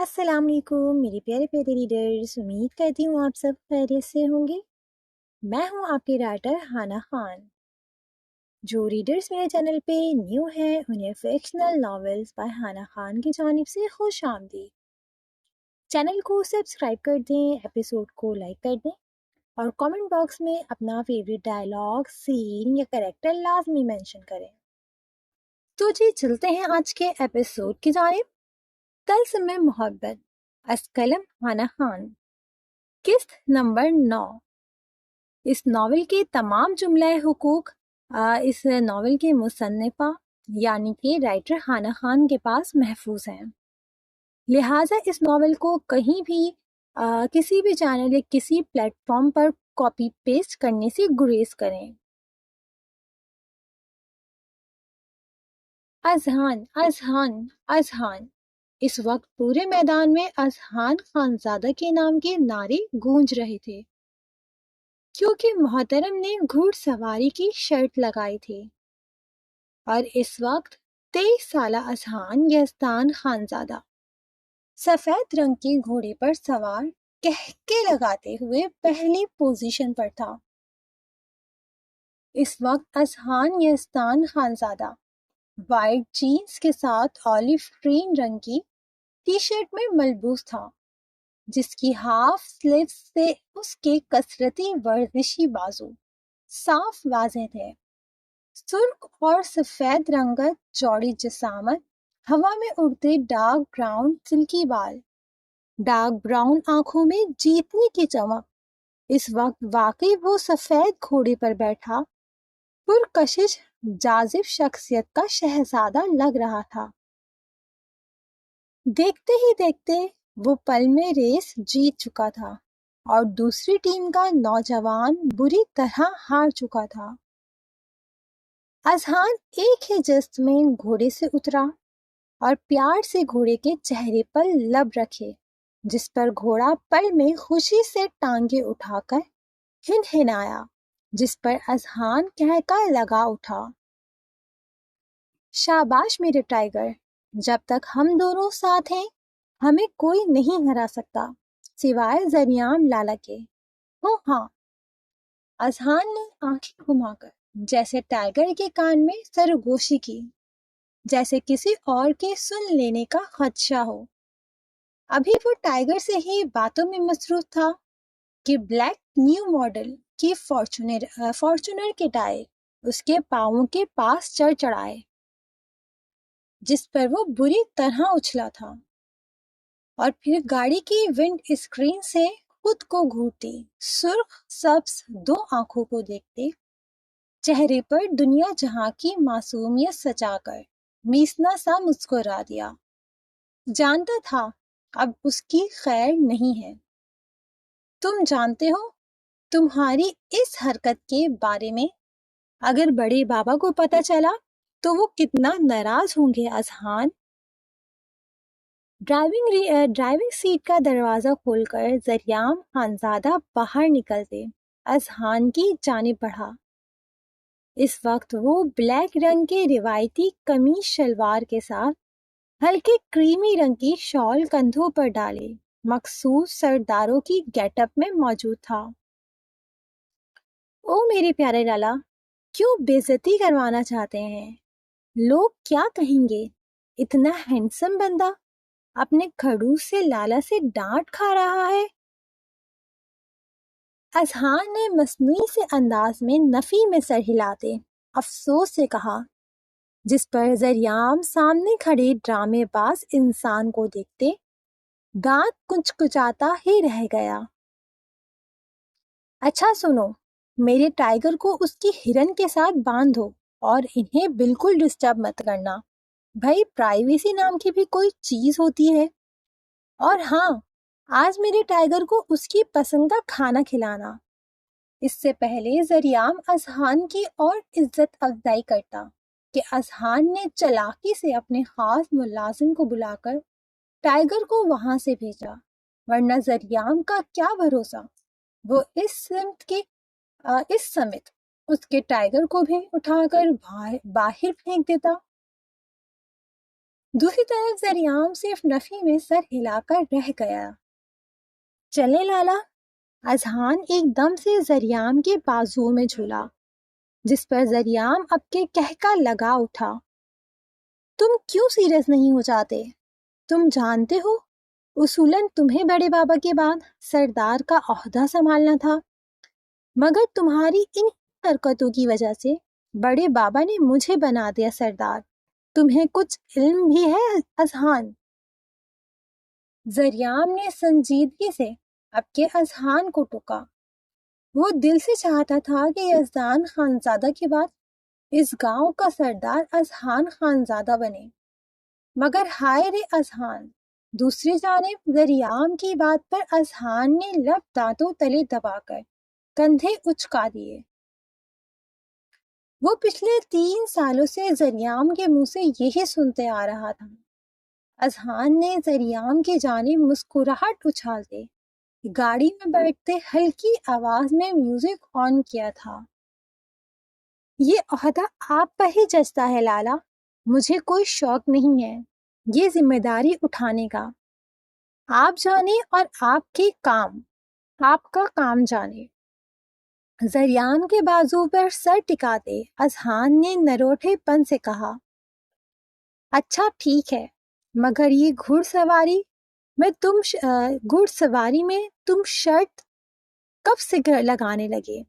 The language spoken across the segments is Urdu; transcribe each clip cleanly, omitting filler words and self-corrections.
السلام علیکم میرے پیارے پیارے ریڈرز، امید کرتی ہوں آپ سب خیریت سے ہوں گے۔ میں ہوں آپ کی رائٹر ہانا خان۔ جو ریڈرز میرے چینل پہ نیو ہیں انہیں فکشنل ناولز بائی ہانا خان کی جانب سے خوش آمدید۔ چینل کو سبسکرائب کر دیں، ایپیسوڈ کو لائک کر دیں اور کامنٹ باکس میں اپنا فیوریٹ ڈائلاگ، سین یا کریکٹر لازمی مینشن کریں۔ تو جی چلتے ہیں آج کے ایپیسوڈ کی جانب۔ طلسم محبت، از قلم ہانا خان، قسط نمبر 9۔ اس ناول کے تمام جملہ حقوق اس ناول کے مصنفہ یعنی کہ رائٹر ہانا خان کے پاس محفوظ ہیں، لہٰذا اس ناول کو کہیں بھی کسی بھی چینل یا کسی پلیٹ فارم پر کاپی پیسٹ کرنے سے گریز کریں۔ اذہان اذہان اذہان، اس وقت پورے میدان میں اذہان خانزادہ کے نام کے نعرے گونج رہے تھے، کیونکہ محترم نے گھوڑ سواری کی شرط لگائی تھی، اور اس وقت 23 سالہ اذہان یزدان خانزادہ سفید رنگ کے گھوڑے پر سوار کہکے لگاتے ہوئے پہلی پوزیشن پر تھا۔ اس وقت اذہان یزدان خانزادہ وائٹ جینز کے ساتھ اولیو گرین رنگ کی ٹی شرٹ میں ملبوس تھا، جس کی ہاف سلیوز سے اس کے کثرتی ورزشی بازو صاف واضح تھے۔ سرخ اور سفید رنگت چوڑی جسامت، ہوا میں اڑتے ڈارک براؤن سلکی بال، ڈارک براؤن آنکھوں میں جیتنے کی چمک، اس وقت واقعی وہ سفید گھوڑے پر بیٹھا پرکشش جاذب شخصیت کا شہزادہ لگ رہا تھا۔ دیکھتے ہی دیکھتے وہ پل میں ریس جیت چکا تھا اور دوسری ٹیم کا نوجوان بری طرح ہار چکا تھا۔ اذہان ایک ہی جست میں گھوڑے سے اترا اور پیار سے گھوڑے کے چہرے پر لب رکھے، جس پر گھوڑا پل میں خوشی سے ٹانگیں اٹھا کر ہنہنایا، جس پر اذہان کہہ لگا اٹھا، شاباش میرے ٹائیگر، جب تک ہم دونوں ساتھ ہیں ہمیں کوئی نہیں ہرا سکتا سوائے زریام لالا کے۔ ہاں، اذہان نے آنکھیں گھما کر جیسے ٹائیگر کے کان میں سرگوشی کی، جیسے کسی اور کے سن لینے کا خدشہ ہو۔ ابھی وہ ٹائیگر سے ہی باتوں میں مصروف تھا کہ بلیک نیو ماڈل کی فارچونر کے ٹائر اس کے پاؤں کے پاس چڑھ چڑھائے، جس پر وہ بری طرح اچھلا تھا، اور پھر گاڑی کی ونڈ اسکرین سے خود کو گھورتی سرخ سبز دو آنکھوں کو دیکھتے چہرے پر دنیا جہاں کی معصومیت سجا کر میسنا سا مسکرا دیا۔ جانتا تھا اب اس کی خیر نہیں ہے۔ تم جانتے ہو تمہاری اس حرکت کے بارے میں اگر بڑے بابا کو پتہ چلا تو وہ کتنا ناراض ہوں گے اذہان۔ ڈرائیونگ سیٹ کا دروازہ کھول کر زریام خانزادہ باہر نکلتے اذہان کی جانب بڑھا۔ اس وقت وہ بلیک رنگ کے روایتی قمیص شلوار کے ساتھ ہلکے کریمی رنگ کی شال کندھوں پر ڈالے مخصوص سرداروں کی گیٹ اپ میں موجود تھا۔ او میرے پیارے لالا، کیوں بے عزتی کروانا چاہتے ہیں؟ لوگ کیا کہیں گے؟ اتنا ہینڈسم بندہ اپنے کھڑوس سے لالا سے ڈانٹ کھا رہا ہے۔ اذہان نے مصنوعی سے انداز میں نفی میں سر ہلاتے افسوس سے کہا، جس پر زریام سامنے کھڑے ڈرامے باز انسان کو دیکھتے دانت کچکچاتا ہی رہ گیا۔ اچھا سنو، میرے ٹائیگر کو اس کی ہرن کے ساتھ باندھو اور انہیں بالکل ڈسٹرب مت کرنا۔ بھائی پرائیویسی نام کی بھی کوئی چیز ہوتی ہے۔ اور ہاں، آج میرے ٹائیگر کو اس کی پسند کا کھانا کھلانا۔ اس سے پہلے زریام اذہان کی اور عزت افزائی کرتا کہ اذہان نے چالاکی سے اپنے خاص ملازم کو بلا کر ٹائیگر کو وہاں سے بھیجا، ورنہ زریام کا کیا بھروسہ وہ اس سمت اس کے ٹائیگر کو بھی اٹھا کر باہر پھینک دیتا۔ دوسری طرف زریام صرف نفی میں سر ہلا کر رہ گیا۔ چلے لالا، اذہان ایک دم سے زریام کے بازو میں جھولا، جس پر زریام اب کے کہکا لگا اٹھا۔ تم کیوں سیریس نہیں ہو جاتے؟ تم جانتے ہو اصولاً تمہیں بڑے بابا کے بعد سردار کا عہدہ سنبھالنا تھا، مگر تمہاری ان حرکتوں کی وجہ سے بڑے بابا نے مجھے بنا دیا سردار۔ تمہیں کچھ علم بھی ہے اذہان؟ زریام نے سنجیدگی سے اب کے اذہان کو ٹوکا۔ وہ دل سے چاہتا تھا کہ یزدان خانزادہ کے بعد اس گاؤں کا سردار اذہان خانزادہ بنے، مگر ہائے رے اذہان! دوسری جانب زریام کی بات پر اذہان نے لب دانتوں تلے دبا کر کندھے اچکا دیے۔ وہ پچھلے 3 سالوں سے زریام کے منہ سے یہی سنتے آ رہا تھا۔ اذہان نے زریام کی جانب مسکراہٹ اچھالتے گاڑی میں بیٹھتے ہلکی آواز میں میوزک آن کیا تھا۔ یہ عہدہ آپ پر ہی جچتا ہے لالا، مجھے کوئی شوق نہیں ہے یہ ذمہ داری اٹھانے کا۔ آپ جانے اور آپ کا کام جانے۔ زریام کے بازو پر سر ٹکاتے اذہان نے نروٹھے پن سے کہا، اچھا ٹھیک ہے، مگر یہ گھڑ سواری میں تم شرط کب سے لگانے لگے؟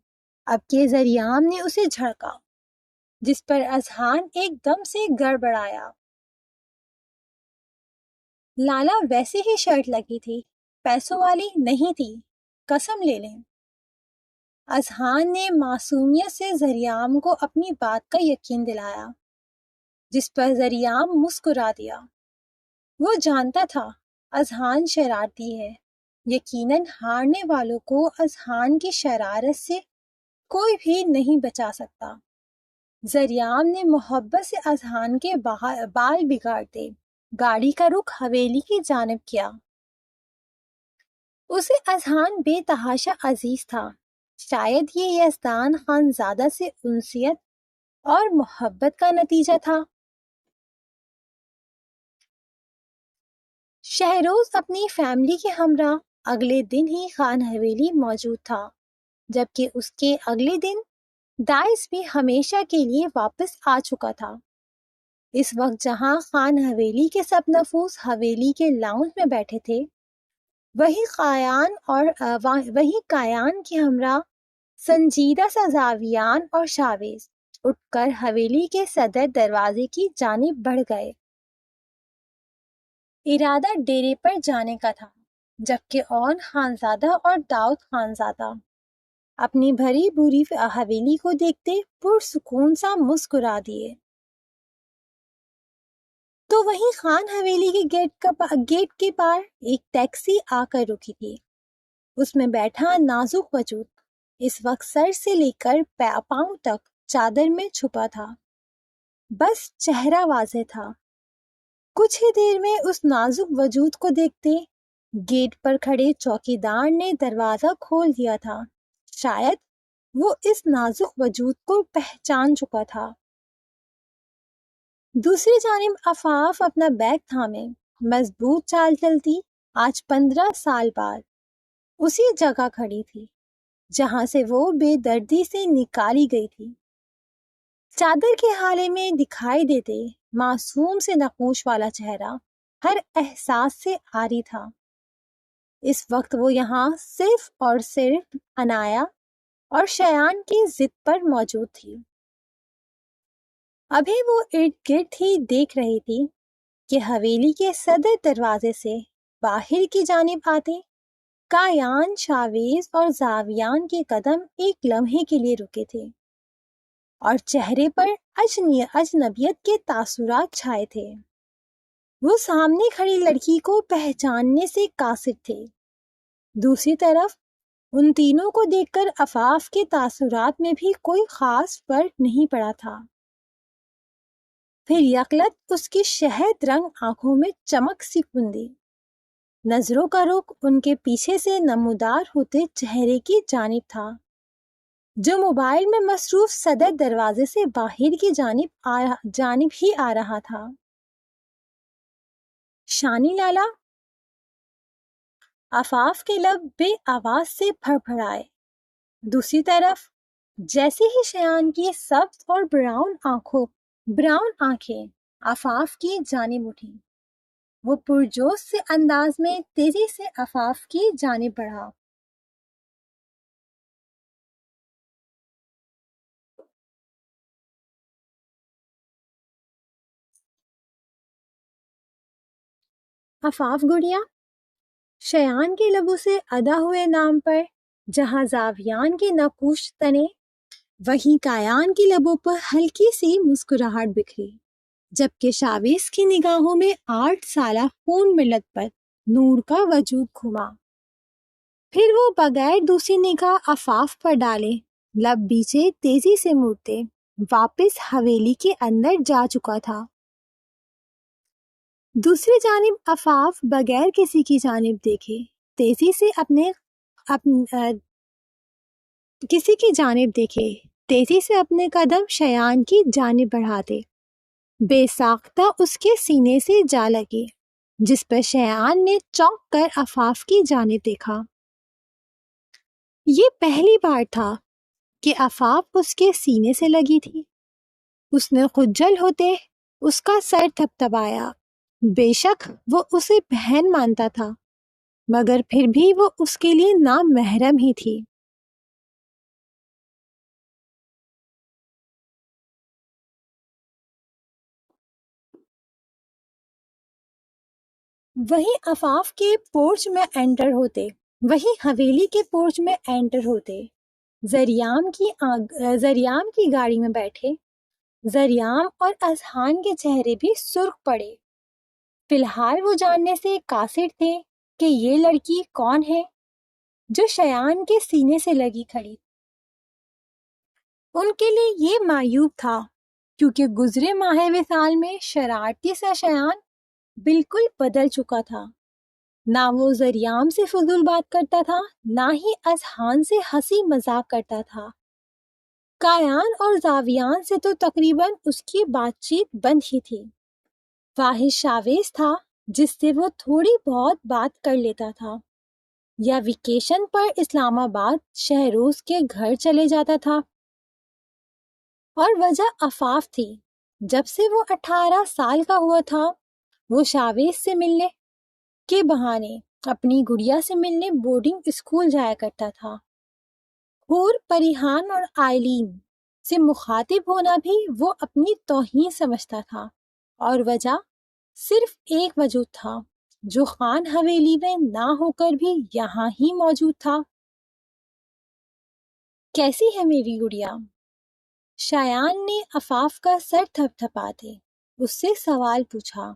اب کے زریام نے اسے جھڑکا، جس پر اذہان ایک دم سے گڑبڑایا۔ لالا ویسے ہی شرط لگی تھی، پیسوں والی نہیں تھی، قسم لے لیں۔ اذہان نے معصومیت سے زریام کو اپنی بات کا یقین دلایا، جس پر زریام مسکرا دیا۔ وہ جانتا تھا اذہان شرارتی ہے، یقیناً ہارنے والوں کو اذہان کی شرارت سے کوئی بھی نہیں بچا سکتا۔ زریام نے محبت سے اذہان کے بال بگاڑتے گاڑی کا رخ حویلی کی جانب کیا۔ اسے اذہان بے تحاشا عزیز تھا، شاید یہ یزدان خانزادہ سے انسیت اور محبت کا نتیجہ تھا۔ شہروز اپنی فیملی کے ہمراہ اگلے دن ہی خان حویلی موجود تھا، جبکہ اس کے اگلے دن دائس بھی ہمیشہ کے لیے واپس آ چکا تھا۔ اس وقت جہاں خان حویلی کے سب نفوس حویلی کے لاؤنج میں بیٹھے تھے، وہی کایان کے ہمراہ سنجیدہ سا زاویان اور شاویز اٹھ کر حویلی کے صدر دروازے کی جانب بڑھ گئے۔ ارادہ ڈیرے پر جانے کا تھا، جبکہ اون خانزادہ اور داؤد خانزادہ اپنی بھری بھوری حویلی کو دیکھتے پرسکون سا مسکرا دیے۔ تو وہیں خان حویلی کے گیٹ کے پار ایک ٹیکسی آ کر رکی تھی۔ اس میں بیٹھا نازک وجود اس وقت سر سے لے کر پاؤں تک چادر میں چھپا تھا، بس چہرہ واضح تھا۔ کچھ ہی دیر میں اس نازک وجود کو دیکھتے گیٹ پر کھڑے چوکیدار نے دروازہ کھول دیا تھا۔ شاید وہ اس نازک وجود کو پہچان چکا تھا۔ دوسری جانب عفاف اپنا بیگ تھامے مضبوط چال چلتی آج 15 سال بعد اسی جگہ کھڑی تھی جہاں سے وہ بے دردی سے نکالی گئی تھی۔ چادر کے حالے میں دکھائی دیتے معصوم سے نقوش والا چہرہ ہر احساس سے عاری تھا۔ اس وقت وہ یہاں صرف اور صرف عنایا اور شیان کی ضد پر موجود تھی۔ ابھی وہ ارد گرد ہی دیکھ رہی تھی کہ حویلی کے صدر دروازے سے باہر کی جانب آتے کایان، شاویز اور زاویان کے قدم ایک لمحے کے لیے رکے تھے اور چہرے پر اجنبیت کے تاثرات چھائے تھے۔ وہ سامنے کھڑی لڑکی کو پہچاننے سے قاصر تھے۔ دوسری طرف ان تینوں کو دیکھ کر عفاف کے تاثرات میں بھی کوئی خاص فرق نہیں پڑا تھا۔ پھر یکلت اس کی شہد رنگ آنکھوں میں چمک سی پھندی، نظروں کا رخ ان کے پیچھے سے نمودار ہوتے چہرے کی جانب تھا جو موبائل میں مصروف صدر دروازے سے باہر کی جانب ہی آ رہا تھا۔ شانی لالا؟ آفاف کے لب بے آواز سے پھڑ پھڑائے۔ دوسری طرف جیسے ہی شیان کی سبز اور براؤن آنکھیں آفاف کی جانب اٹھی، وہ پرجوش سے انداز میں تیزی سے آفاف کی جانب بڑھا۔ آفاف گڑیا، شیان کے لبوں سے ادا ہوئے نام پر جہاں زاویان کے نقوش تنے، وہیں کایان کی لبوں پر ہلکی سی مسکراہٹ بکھری، جبکہ شاویز کی نگاہوں میں 8 سالہ خون ملت پر نور کا وجود گھما۔ پھر وہ بغیر دوسری نگاہ آفاف پر ڈالے لب بیچے تیزی سے مڑتے واپس حویلی کے اندر جا چکا تھا۔ دوسری جانب آفاف بغیر کسی کی جانب دیکھے تیزی سے اپنے قدم شیان کی جانب بڑھاتے بے ساختہ اس کے سینے سے جا لگے، جس پر شیان نے چونک کر آفاف کی جانب دیکھا۔ یہ پہلی بار تھا کہ آفاف اس کے سینے سے لگی تھی۔ اس نے خجل ہوتے اس کا سر تھپتھپایا۔ بے شک وہ اسے بہن مانتا تھا، مگر پھر بھی وہ اس کے لیے نامحرم ہی تھی۔ وہیں آفاف کے پورچ میں انٹر ہوتے، وہیں حویلی کے پورچ میں انٹر ہوتے زریام کی گاڑی میں بیٹھے زریام اور اذہان کے چہرے بھی سرخ پڑے۔ فی الحال وہ جاننے سے قاصر تھے کہ یہ لڑکی کون ہے جو شیان کے سینے سے لگی کھڑی۔ ان کے لیے یہ معیوب تھا کیونکہ گزرے ماہ وصال میں شرارتی سا شیان بالکل بدل چکا تھا۔ نہ وہ زریام سے فضول بات کرتا تھا، نہ ہی اذہان سے ہنسی مذاق کرتا تھا۔ کایان اور زاویان سے تو تقریباً اس کی بات چیت بند ہی تھی۔ واحد شاویز تھا جس سے وہ تھوڑی بہت بات کر لیتا تھا، یا ویکیشن پر اسلام آباد شہروز کے گھر چلے جاتا تھا۔ اور وجہ آفاف تھی۔ جب سے وہ 18 سال کا ہوا تھا، وہ شاویز سے ملنے کے بہانے اپنی گڑیا سے ملنے بورڈنگ اسکول جایا کرتا تھا۔ حور، پریحان اور آئلین سے مخاطب ہونا بھی وہ اپنی توہین سمجھتا تھا، اور وجہ صرف ایک وجود تھا جو خان حویلی میں نہ ہو کر بھی یہاں ہی موجود تھا۔ کیسی ہے میری گڑیا؟ شایان نے آفاف کا سر تھپتھپاتے اس سے سوال پوچھا۔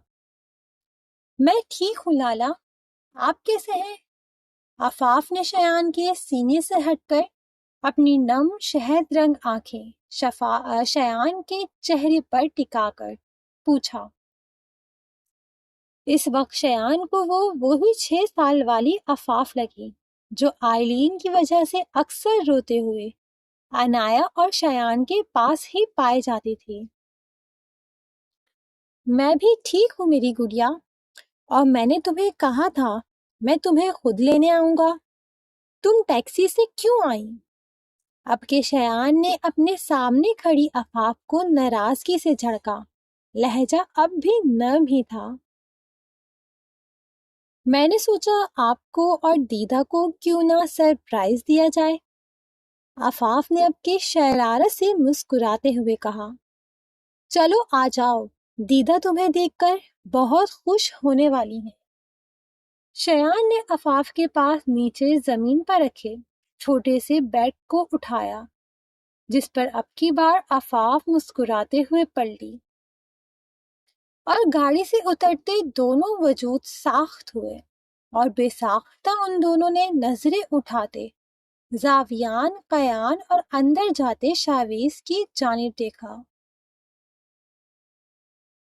میں ٹھیک ہوں لالا، آپ کیسے ہیں؟ آفاف نے شایان کے سینے سے ہٹ کر اپنی نم شہد رنگ آنکھیں شایان کے چہرے پر ٹکا کر پوچھا۔ اس وقت شایان کو وہی 6 سال والی آفاف لگی جو آئلین کی وجہ سے اکثر روتے ہوئے عنایا اور شایان کے پاس ہی پائے جاتی تھی۔ میں بھی ٹھیک ہوں میری گڑیا، اور میں نے تمہیں کہا تھا میں تمہیں خود لینے آؤں گا، تم ٹیکسی سے کیوں آئیں؟ اب کے شایان نے اپنے سامنے کھڑی آفاف کو ناراضگی سے جھڑکا، لہجہ اب بھی نرم ہی تھا۔ میں نے سوچا آپ کو اور دیدہ کو کیوں نہ سرپرائز دیا جائے۔ آفاف نے اب کے شرارت سے مسکراتے ہوئے کہا۔ چلو آ جاؤ، دیدہ تمہیں دیکھ کر بہت خوش ہونے والی ہیں۔ شایان نے آفاف کے پاس نیچے زمین پر رکھے چھوٹے سے بیگ کو اٹھایا، جس پر اب کی بار آفاف مسکراتے ہوئے پلٹی، اور گاڑی سے اترتے دونوں وجود ساخت ہوئے، اور بے ساختہ ان دونوں نے نظریں اٹھاتے زاویان، قیان اور اندر جاتے شاویز کی جانب دیکھا۔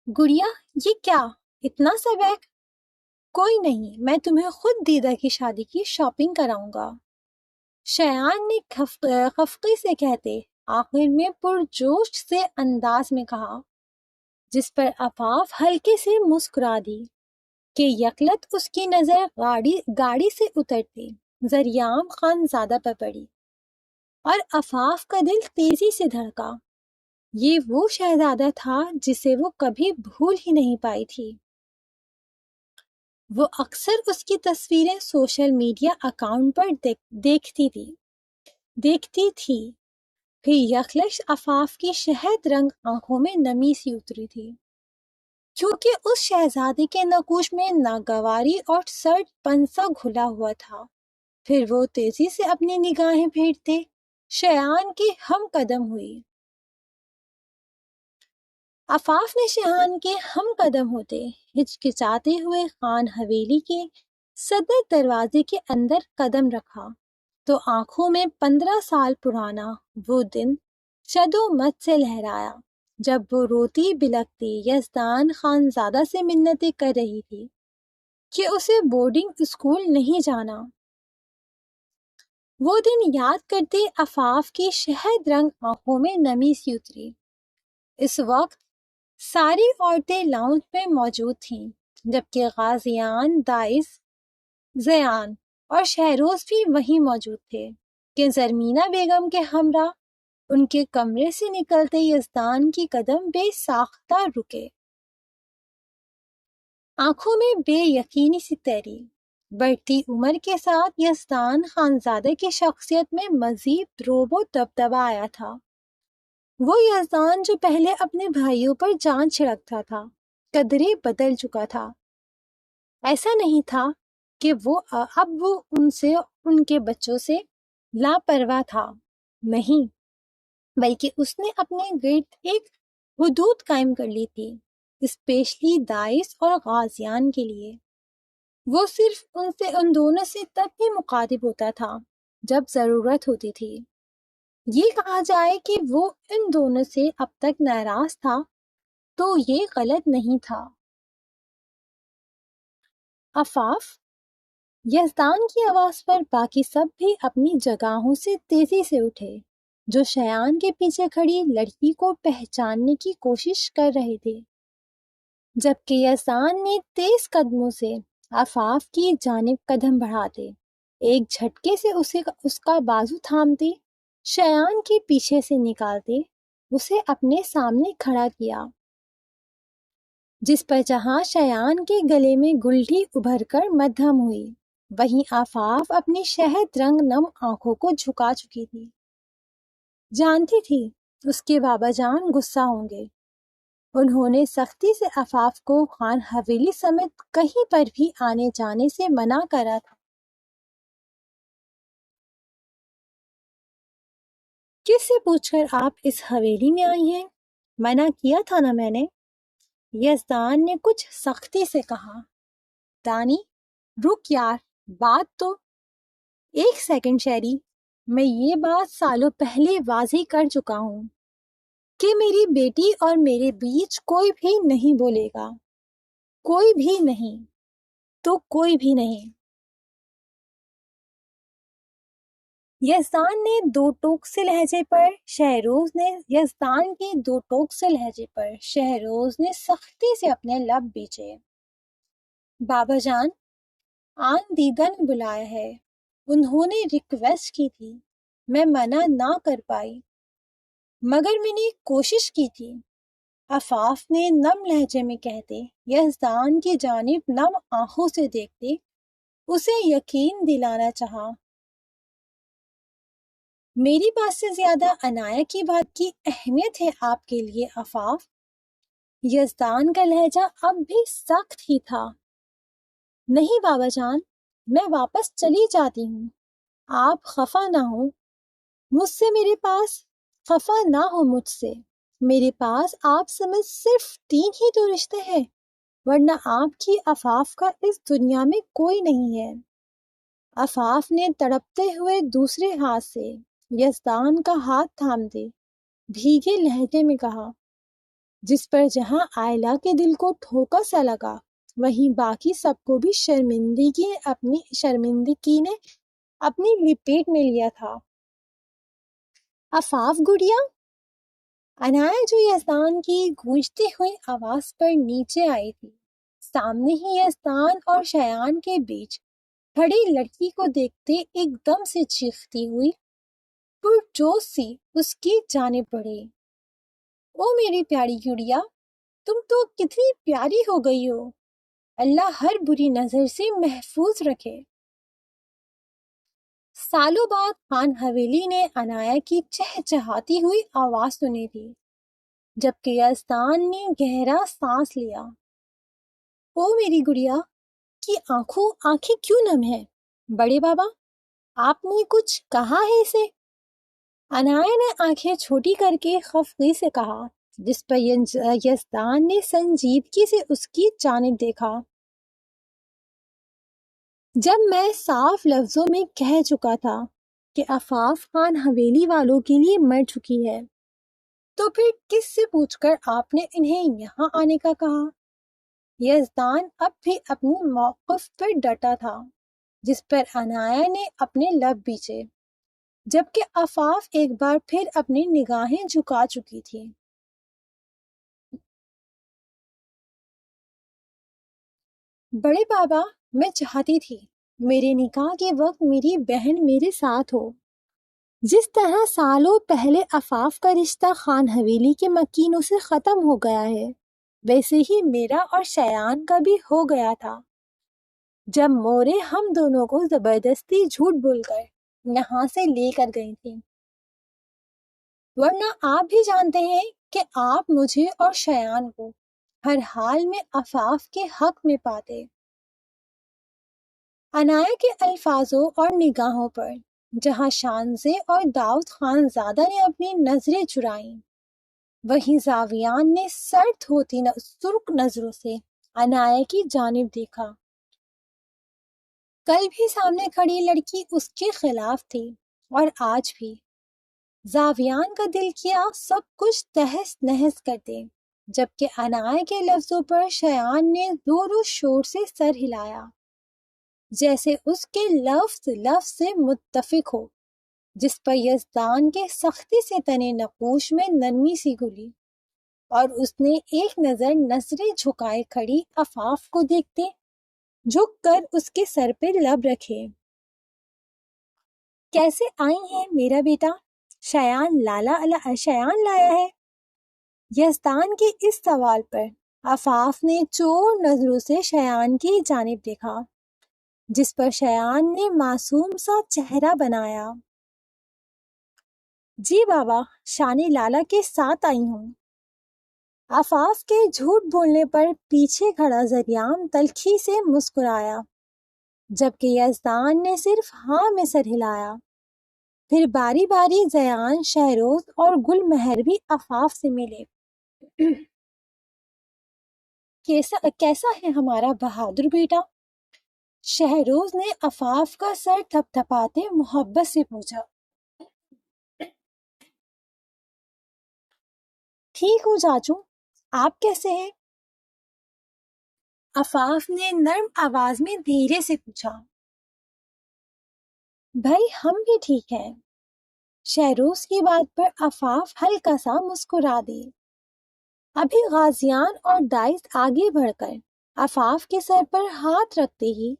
گڑیا، یہ کیا اتنا سا بیگ؟ کوئی نہیں، میں تمہیں خود دیدہ کی شادی کی شاپنگ کراؤں گا، شایان نے خفقی سے کہتے آخر میں پرجوش سے انداز میں کہا، جس پر آفاف ہلکے سے مسکرا دی۔ کہ یکلت اس کی نظر گاڑی سے اترتے ذریعام خان زادہ پر پڑی اور عفاف کا دل تیزی سے دھڑکا۔ یہ وہ شہزادہ تھا جسے وہ کبھی بھول ہی نہیں پائی تھی۔ وہ اکثر اس کی تصویریں سوشل میڈیا اکاؤنٹ پر دیکھتی تھی۔ پھر یکلش عفاف کی شہد رنگ آنکھوں میں نمی سی اتری تھی، کیونکہ اس شہزادے کے نقوش میں ناگواری اور سرد پنسا گھلا ہوا تھا۔ پھر وہ تیزی سے اپنی نگاہیں پھیرتے شایان کے ہم قدم ہوئی۔ عفاف نے شایان کے ہم قدم ہوتے ہچکچاتے ہوئے خان حویلی کے صدر دروازے کے اندر قدم رکھا تو آنکھوں میں 15 سال پرانا وہ دن شد و مت سے لہرایا جب وہ روتی بلکتی یزدان خان زادہ سے منتیں کر رہی تھی کہ اسے بورڈنگ اسکول نہیں جانا۔ وہ دن یاد کرتے عفاف کی شہد رنگ آنکھوں میں نمی سی اتری۔ اس وقت ساری عورتیں لاؤنج میں موجود تھیں، جبکہ غازیان، دائس، زیان اور شہروز بھی وہیں موجود تھے کہ زرمینہ بیگم کے ہمراہ ان کے کمرے سے نکلتے یزدان کی قدم بے ساختہ رکے۔ آنکھوں میں بے یقینی سی تیری۔ بڑھتی عمر کے ساتھ یزدان خانزادہ کی شخصیت میں مزید روب و دبدبہ آیا تھا۔ وہ یزدان جو پہلے اپنے بھائیوں پر جان چھڑکتا تھا، قدرے بدل چکا تھا۔ ایسا نہیں تھا کہ وہ ان کے بچوں سے لاپرواہ تھا، نہیں، بلکہ اس نے اپنے گرد ایک حدود قائم کر لی تھی، اسپیشلی دائس اور غازیان کے لیے۔ وہ صرف ان دونوں سے تب ہی مخاطب ہوتا تھا جب ضرورت ہوتی تھی۔ یہ کہا جائے کہ وہ ان دونوں سے اب تک ناراض تھا تو یہ غلط نہیں تھا۔ عفاف، یزدان کی آواز پر باقی سب بھی اپنی جگہوں سے تیزی سے اٹھے، جو شایان کے پیچھے کھڑی لڑکی کو پہچاننے کی کوشش کر رہے تھے، جبکہ یزدان نے تیز قدموں سے عفاف کی جانب قدم بڑھاتے ایک جھٹکے سے اس کا بازو تھامتے شایان کے پیچھے سے نکالتے اسے اپنے سامنے کھڑا کیا، جس پر جہاں شایان کے گلے میں گلٹھی ابھر کر مدھم ہوئی، وہیں عفاف اپنی شہد رنگ نم آنکھوں کو جھکا چکی تھی۔ جانتی تھی اس کے بابا جان غصہ ہوں گے۔ انہوں نے سختی سے عفاف کو خان حویلی سمیت کہیں پر بھی آنے جانے سے منع کرا تھا۔ کس سے پوچھ کر آپ اس حویلی میں آئی ہیں؟ منع کیا تھا نا میں نے، یزدان نے کچھ سختی سے کہا۔ دانی، رک یار، بات تو ایک سیکنڈ شیری، میں یہ بات سالوں پہلے واضح کر چکا ہوں کہ میری بیٹی اور میرے بیچ کوئی بھی نہیں بولے گا، کوئی بھی نہیں تو کوئی بھی نہیں۔ یزدان کے دو ٹوک سے لہجے پر شہروز نے سختی سے اپنے لب بیچے۔ بابا جان، آن دیدہ نے بلایا ہے، انہوں نے ریکویسٹ کی تھی، میں منع نہ کر پائی، مگر میں نے کوشش کی تھی، عفاف نے نم لہجے میں کہتے یزدان کی جانب نم آنکھوں سے دیکھتے اسے یقین دلانا چاہا۔ میری بات سے زیادہ عنایہ کی بات کی اہمیت ہے آپ کے لیے عفاف۔ یزدان کا لہجہ اب بھی سخت ہی تھا۔ نہیں بابا جان، میں واپس چلی جاتی ہوں، آپ خفا نہ ہو مجھ سے، میرے پاس آپ سمجھ صرف 3 ہی تو رشتے ہیں، ورنہ آپ کی عفاف کا اس دنیا میں کوئی نہیں ہے۔ عفاف نے تڑپتے ہوئے دوسرے ہاتھ سے یزدان کا ہاتھ تھامتے بھیگے لہجے میں کہا، جس پر جہاں آئلہ کے دل کو ٹھوکا سا لگا، وہیں باقی سب کو بھی شرمندگی نے اپنی لپیٹ میں لیا تھا۔ عفاف گڑیا، عنایہ جو یزدان کی گونجتی ہوئی آواز پر نیچے آئی تھی، سامنے ہی یزدان اور شایان کے بیچ کھڑی لڑکی کو دیکھتے ایک دم سے چیختی ہوئی پرجوش سی اس کی جانب بڑھی۔ او میری پیاری گڑیا، تم تو کتنی پیاری ہو گئی ہو، اللہ ہر بری نظر سے محفوظ رکھے۔ سالوں بعد خان حویلی نے عنایا کی چہچہاتی ہوئی آواز سنی تھی، جبکہ یزدان نے گہرا سانس لیا۔ او میری گڑیا کی آنکھیں کیوں نم ہیں؟ بڑے بابا، آپ نے کچھ کہا ہے اسے؟ عنایا نے آنکھیں چھوٹی کر کے خفگی سے کہا، جس پر یزدان نے سنجیدگی سے اس کی جانب دیکھا۔ جب میں صاف لفظوں میں کہہ چکا تھا کہ عفاف خان حویلی والوں کے لیے مر چکی ہے، تو پھر کس سے پوچھ کر آپ نے انہیں یہاں آنے کا کہا؟ یزدان اب بھی اپنی موقف پر ڈٹا تھا، جس پر عنایا نے اپنے لب بیچے، جبکہ عفاف ایک بار پھر اپنی نگاہیں جھکا چکی تھی۔ بڑے بابا، میں چاہتی تھی میرے نکاح کے وقت میری بہن میرے ساتھ ہو۔ جس طرح سالوں پہلے عفاف کا رشتہ خان حویلی کے مکینوں سے ختم ہو گیا ہے، ویسے ہی میرا اور شایان کا بھی ہو گیا تھا، جب مورے ہم دونوں کو زبردستی جھوٹ بول کر یہاں سے لے کر گئی تھی، ورنہ آپ بھی جانتے ہیں کہ آپ مجھے اور شایان کو ہر حال میں عفاف کے حق میں پاتے۔ عنایا کے الفاظوں اور نگاہوں پر جہاں شانزے اور داؤد خان زادہ نے اپنی نظریں چرائیں، وہیں زاویان نے سرد ہوتی سرخ نظروں سے عنایا کی جانب دیکھا۔ کل بھی سامنے کھڑی لڑکی اس کے خلاف تھی اور آج بھی۔ زاویان کا دل کیا سب کچھ تہس نہس کر دے، جبکہ عنایا کے لفظوں پر شایان نے زور و شور سے سر ہلایا، جیسے اس کے لفظ لفظ سے متفق ہو، جس پر یزدان کے سختی سے تنے نقوش میں نرمی سی گھلی، اور اس نے ایک نظر نظریں جھکائے کھڑی عفاف کو دیکھتے جھک کر اس کے سر پہ لب رکھے۔ کیسے آئی ہیں میرا بیٹا؟ شایان لایا ہے؟ یزدان کے اس سوال پر عفاف نے چور نظروں سے شایان کی جانب دیکھا، جس پر شایان نے معصوم سا چہرہ بنایا۔ جی بابا، شان لالا کے ساتھ آئی ہوں۔ عفاف کے جھوٹ بولنے پر پیچھے کھڑا ذریعام تلخی سے مسکرایا، جبکہ یزدان نے صرف ہاں میں سر ہلایا۔ پھر باری باری زیان، شہروز اور گل مہر بھی عفاف سے ملے۔ کیسا ہے ہمارا بہادر بیٹا؟ شہروز نے عفاف کا سر تھپ تھپاتے محبت سے پوچھا۔ ٹھیک ہوں چاچو، آپ کیسے ہیں؟ عفاف نے نرم آواز میں دھیرے سے پوچھا۔ بھائی ہم بھی ٹھیک ہیں۔ شہروز کی بات پر عفاف ہلکا سا مسکرا دی۔ ابھی غازیان اور دائس آگے بڑھ کر عفاف کے سر پر ہاتھ رکھتے ہی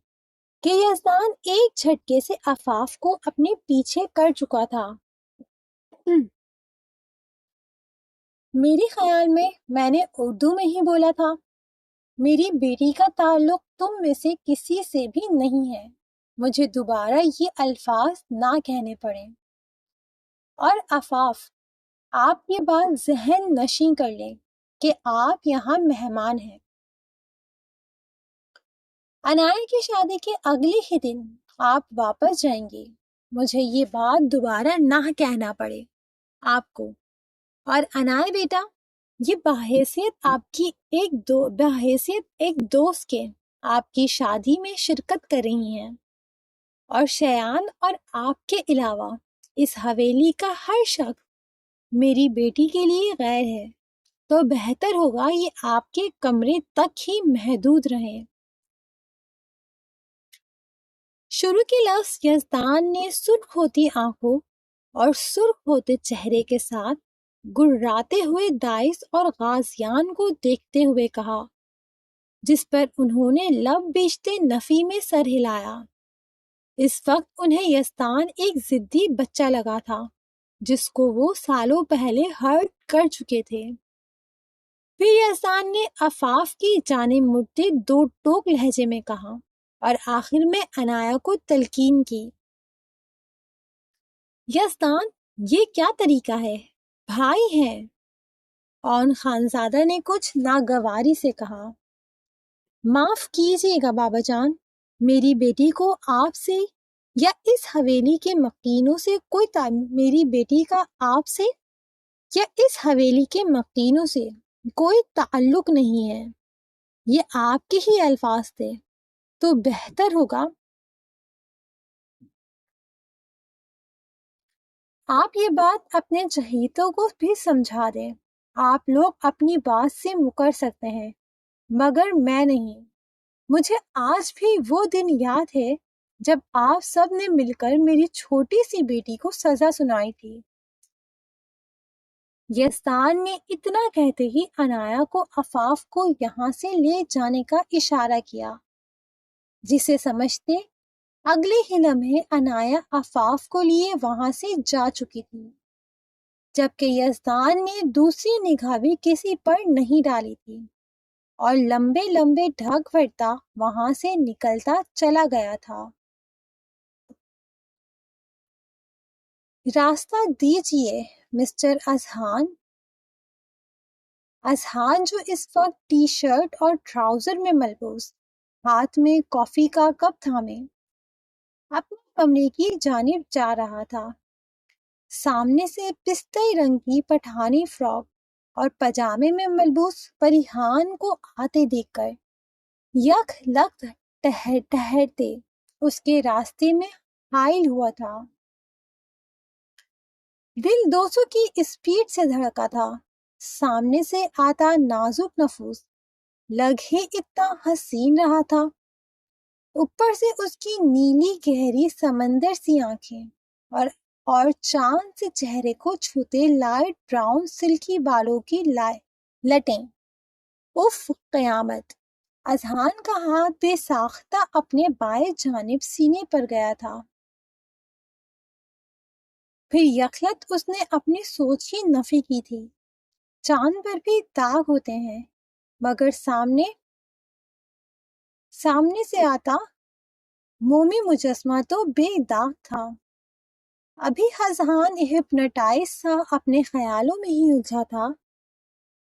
کہ یزدان ایک جھٹکے سے عفاف کو اپنے پیچھے کر چکا تھا۔ میرے خیال میں نے اردو میں ہی بولا تھا، میری بیٹی کا تعلق تم میں سے کسی سے بھی نہیں ہے، مجھے دوبارہ یہ الفاظ نہ کہنے پڑے۔ اور عفاف، آپ یہ بات ذہن نشیں کر لیں کہ آپ یہاں مہمان ہیں۔ عنایا کی شادی کے اگلے ہی دن آپ واپس جائیں گے، مجھے یہ بات دوبارہ نہ کہنا پڑے آپ کو۔ اور عنایا بیٹا، یہ بحیثیت ایک دوست کے آپ کی شادی میں شرکت کر رہی ہیں، اور شایان اور آپ کے علاوہ اس حویلی کا ہر شخص میری بیٹی کے لیے غیر ہے، تو بہتر ہوگا یہ آپ کے کمرے تک ہی محدود رہیں۔ شروع کے لفظ یزدان نے سرخ ہوتی آنکھوں اور سرخ ہوتے چہرے کے ساتھ گرراتے ہوئے دائس اور غازیان کو دیکھتے ہوئے کہا، جس پر انہوں نے لب بیچتے نفی میں سر ہلایا۔ اس وقت انہیں یزدان ایک ضدی بچہ لگا تھا جس کو وہ سالوں پہلے ہرٹ کر چکے تھے۔ پھر یزدان نے عفاف کی جانب مڑتے دو ٹوک لہجے میں کہا اور آخر میں عنایا کو تلقین کی، یزدان یہ کیا طریقہ ہے؟ بھائی ہیں۔ اون خانزادہ نے کچھ ناگواری سے کہا، معاف کیجیے گا بابا جان، میری بیٹی کو آپ سے یا اس حویلی کے مکینوں سے میری بیٹی کا آپ سے یا اس حویلی کے مکینوں سے کوئی تعلق نہیں ہے۔ یہ آپ کے ہی الفاظ تھے، تو بہتر ہوگا آپ یہ بات اپنے چہیتوں کو بھی سمجھا دیں۔ آپ لوگ اپنی بات سے مکر سکتے ہیں مگر میں نہیں۔ مجھے آج بھی وہ دن یاد ہے جب آپ سب نے مل کر میری چھوٹی سی بیٹی کو سزا سنائی تھی۔ یزدان نے اتنا کہتے ہی عنایا کو عفاف کو یہاں سے لے جانے کا اشارہ کیا، جسے سمجھتے اگلے ہی لمحے عنایا عفاف کو لیے وہاں سے جا چکی تھی، جبکہ یزدان نے دوسری نگاہ بھی کسی پر نہیں ڈالی تھی اور لمبے لمبے ڈھگ پھڑتا وہاں سے نکلتا چلا گیا تھا۔ راستہ دیجیے مسٹر اذہان۔ اذہان جو اس وقت ٹی شرٹ اور ٹراؤزر میں ملبوس ہاتھ میں کافی کا کپ تھامے اپنے کمرے کی جانب جا رہا تھا، سامنے سے پستئی رنگ کی پٹھانی فراک اور پجامے میں ملبوس پریحان کو آتے دیکھ کر یک لخت ٹہرتے اس کے راستے میں حائل ہوا تھا۔ دل 200 کی اسپیڈ سے دھڑکا تھا۔ سامنے سے آتا نازک نفوس لگے اتنا حسین رہا تھا، اوپر سے اس کی نیلی گہری سمندر سی آنکھیں اور چاند سے چہرے کو چھوتے لائٹ براؤن سلکی بالوں کی لٹیں۔ اف قیامت! اذہان کا ہاتھ بے ساختہ اپنے بائیں جانب سینے پر گیا تھا۔ پھر یکلت اس نے اپنی سوچ کی نفی کی تھی۔ چاند پر بھی داغ ہوتے ہیں مگر سامنے سے آتا مومی مجسمہ تو بے داغ تھا۔ ابھی اذہان ہپنوٹائز سا اپنے خیالوں میں ہی الجھا تھا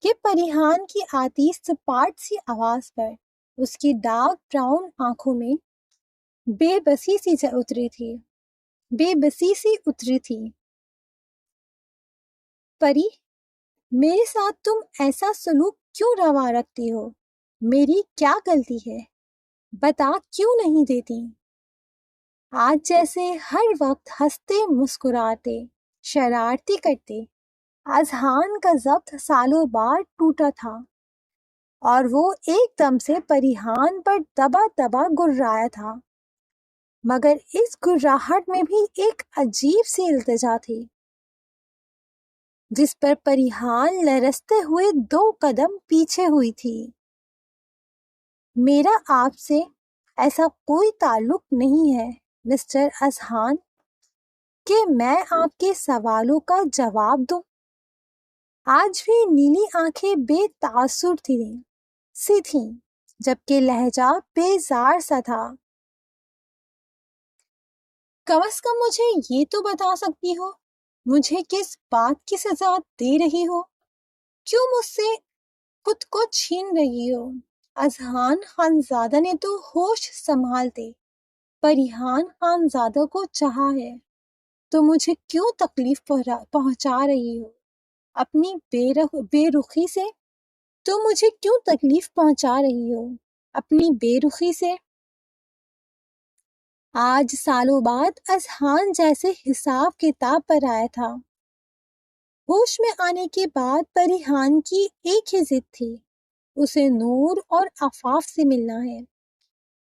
کہ پریحان کی آتی سپاٹ سی آواز پر اس کی ڈارک براؤن آنکھوں میں بے بسی سی اتری تھی۔ پری، میرے ساتھ تم ایسا سلوک کیوں روا رکھتی ہو؟ میری کیا غلطی ہے؟ بتا کیوں نہیں دیتی؟ آج جیسے ہر وقت ہنستے مسکراتے شرارتی کرتے اذہان کا ضبط سالوں بعد ٹوٹا تھا اور وہ ایک دم سے پریحان پر دبا دبا گرایا تھا، مگر اس گراہٹ میں بھی ایک عجیب سی التجا تھی جس پر پریحان لرزتے ہوئے 2 قدم پیچھے ہوئی تھی۔ میرا آپ سے ایسا کوئی تعلق نہیں ہے مسٹر اذہان کہ میں آپ کے سوالوں کا جواب دوں۔ آج بھی نیلی آنکھیں بے تاثر تھیں جبکہ لہجہ بیزار سا تھا۔ کم از کم مجھے یہ تو بتا سکتی ہو مجھے کس بات کی سزا دے رہی ہو؟ کیوں مجھ سے خود کو چھین رہی ہو؟ اذہان خانزادہ نے تو ہوش سنبھالتے پریحان خانزادہ کو چاہا ہے، تو مجھے کیوں تکلیف پہنچا رہی ہو اپنی بے رخی سے؟ تو مجھے کیوں تکلیف پہنچا رہی ہو اپنی بے رخی سے؟ آج سالوں بعد اذہان جیسے حساب کتاب پر آیا تھا۔ ہوش میں آنے کے بعد پریحان کی ایک ہی ضد تھی، اسے نور اور عفاف سے ملنا ہے،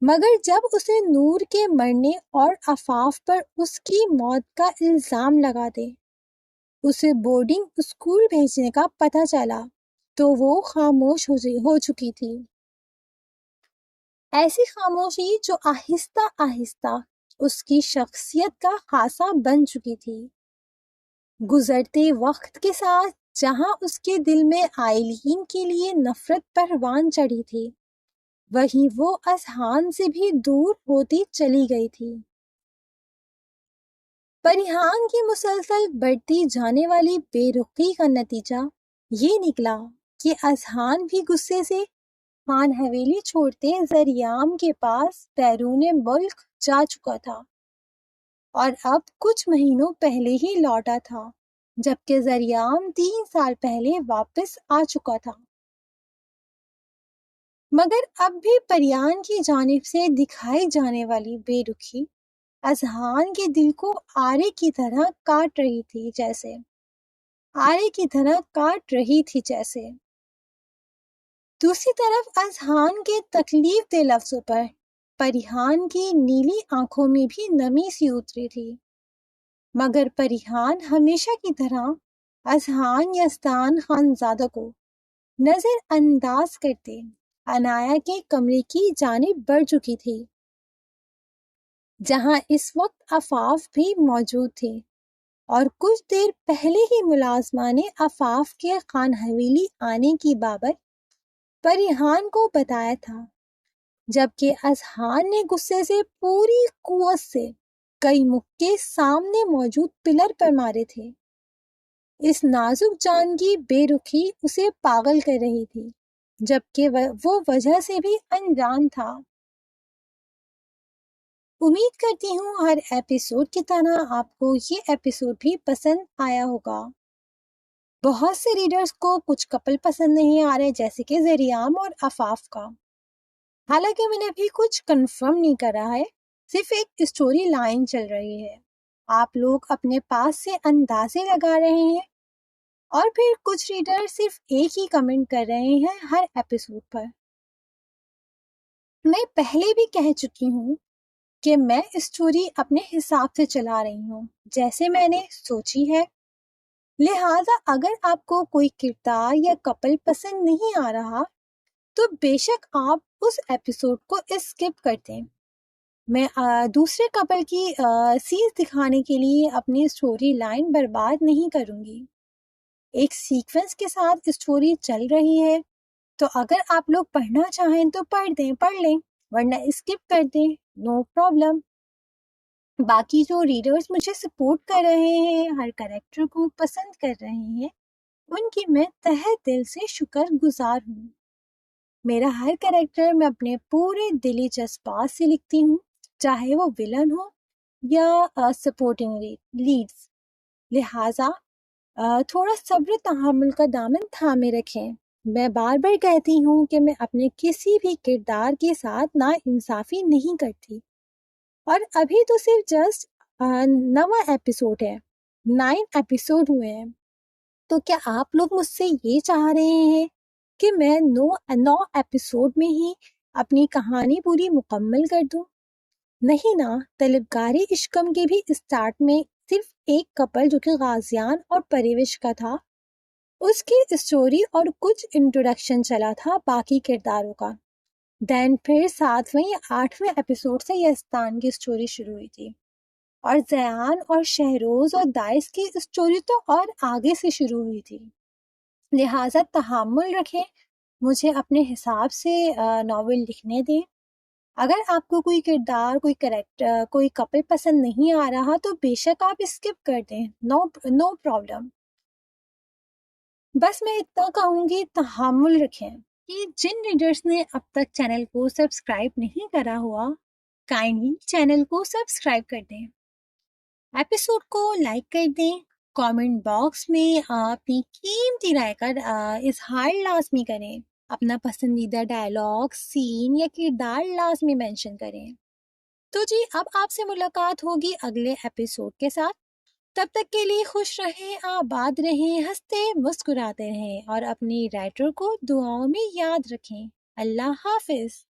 مگر جب اسے نور کے مرنے اور عفاف پر اس کی موت کا الزام لگا دے اسے بورڈنگ اسکول بھیجنے کا پتہ چلا تو وہ خاموش ہو چکی تھی۔ ایسی خاموشی جو آہستہ آہستہ اس کی شخصیت کا خاصا بن چکی تھی۔ گزرتے وقت کے ساتھ جہاں اس کے دل میں آئلین کے لیے نفرت پروان چڑھی تھی، وہیں وہ اذہان سے بھی دور ہوتی چلی گئی تھی۔ پریحان کی مسلسل بڑھتی جانے والی بے رخی کا نتیجہ یہ نکلا کہ اذہان بھی غصے سے خان حویلی چھوڑتے زریام کے پاس بیرون ملک جا چکا تھا، اور اب کچھ مہینوں پہلے ہی لوٹا تھا، جبکہ زریام 3 سال پہلے واپس آ چکا تھا۔ مگر اب بھی پریان کی جانب سے دکھائی جانے والی بے رخی اذہان کے دل کو آرے کی طرح کاٹ رہی تھی جیسے۔ دوسری طرف اذہان کے تکلیف دہ لفظوں پر پریحان کی نیلی آنکھوں میں بھی نمی سی اتری تھی، مگر پریحان ہمیشہ کی طرح اذہان یزدان خانزادہ کو نظر انداز کرتے عنایا کے کمرے کی جانب بڑھ چکی تھی، جہاں اس وقت عفاف بھی موجود تھے، اور کچھ دیر پہلے ہی ملازمہ نے عفاف کے خان حویلی آنے کی بابت پریحان کو بتایا تھا، جبکہ اذہان نے غصے سے پوری قوت سے کئی مکے سامنے موجود پلر پر مارے تھے۔ اس نازک جان کی بے رخی اسے پاگل کر رہی تھی، جبکہ وہ وجہ سے بھی انجان تھا۔ امید کرتی ہوں ہر ایپیسوڈ کی طرح آپ کو یہ ایپیسوڈ بھی پسند آیا ہوگا۔ بہت سے ریڈرز کو کچھ کپل پسند نہیں آ رہے، جیسے کہ زریام اور عفاف کا۔ حالانکہ میں نے ابھی کچھ کنفرم نہیں کرا ہے، صرف ایک اسٹوری لائن چل رہی ہے۔ آپ لوگ اپنے پاس سے اندازے لگا رہے ہیں، اور پھر کچھ ریڈر صرف ایک ہی کمنٹ کر رہے ہیں ہر ایپیسوڈ پر۔ میں پہلے بھی کہہ چکی ہوں کہ میں اسٹوری اپنے حساب سے چلا رہی ہوں، جیسے میں نے سوچی ہے، لہٰذا اگر آپ کو کوئی کردار یا کپل پسند نہیں آ رہا تو بے شک آپ اس ایپیسوڈ کو اسکپ کر دیں۔ میں دوسرے کپل کی سینس دکھانے کے لیے اپنی اسٹوری لائن برباد نہیں کروں گی۔ ایک سیکوینس کے ساتھ اسٹوری چل رہی ہے، تو اگر آپ لوگ پڑھنا چاہیں تو پڑھ لیں، ورنہ اسکپ کر دیں، نو پرابلم۔ باقی جو ریڈرز مجھے سپورٹ کر رہے ہیں، ہر کریکٹر کو پسند کر رہے ہیں، ان کی میں تہہ دل سے شکر گزار ہوں۔ میرا ہر کریکٹر میں اپنے پورے دلی جذبات سے لکھتی ہوں، چاہے وہ ویلن ہو یا سپورٹنگ لیڈز، لہٰذا تھوڑا صبر تحمل کا دامن تھامے رکھیں۔ میں بار بار کہتی ہوں کہ میں اپنے کسی بھی کردار کے ساتھ ناانصافی نہیں کرتی، اور ابھی تو صرف جسٹ 9واں ایپیسوڈ ہے، 9 ایپیسوڈ ہوئے ہیں، تو کیا آپ لوگ مجھ سے یہ چاہ رہے ہیں کہ میں 9 ایپیسوڈ میں ہی اپنی کہانی پوری مکمل کر دوں؟ نہیں نا۔ طلبگاری عشقم کے بھی اسٹارٹ میں صرف ایک کپل جو کہ غازیان اور پریوش کا تھا، اس کی اسٹوری اور کچھ انٹروڈکشن چلا تھا باقی کرداروں کا، دین پھر 7ویں یا 8ویں ایپیسوڈ سے یزدان کی اسٹوری شروع ہوئی تھی، اور زیان اور شہروز اور دائس کی اسٹوری تو اور آگے سے شروع ہوئی تھی۔ لہٰذا تحمل رکھیں، مجھے اپنے حساب سے ناول لکھنے دیں۔ اگر آپ کو کوئی کردار، کوئی کریکٹر، کوئی کپل پسند نہیں آ رہا تو بے شک آپ اسکپ کر دیں، نو پرابلم۔ بس میں اتنا کہوں گی، تحمل رکھیں کہ جن ریڈرز نے اب تک چینل کو سبسکرائب نہیں کرا ہوا، کائنڈلی چینل کو سبسکرائب کر دیں، ایپیسوڈ کو لائک کر دیں، کامنٹ باکس میں اپنی قیمتی رائے کا اظہار لازمی کریں، اپنا پسندیدہ ڈائلاگ، سین یا کردار لازمی مینشن کریں۔ تو جی، اب آپ سے ملاقات ہوگی اگلے ایپیسوڈ کے ساتھ۔ تب تک کے لیے خوش رہیں، آباد رہیں، ہنستے مسکراتے رہیں، اور اپنی رائٹر کو دعاؤں میں یاد رکھیں۔ اللہ حافظ۔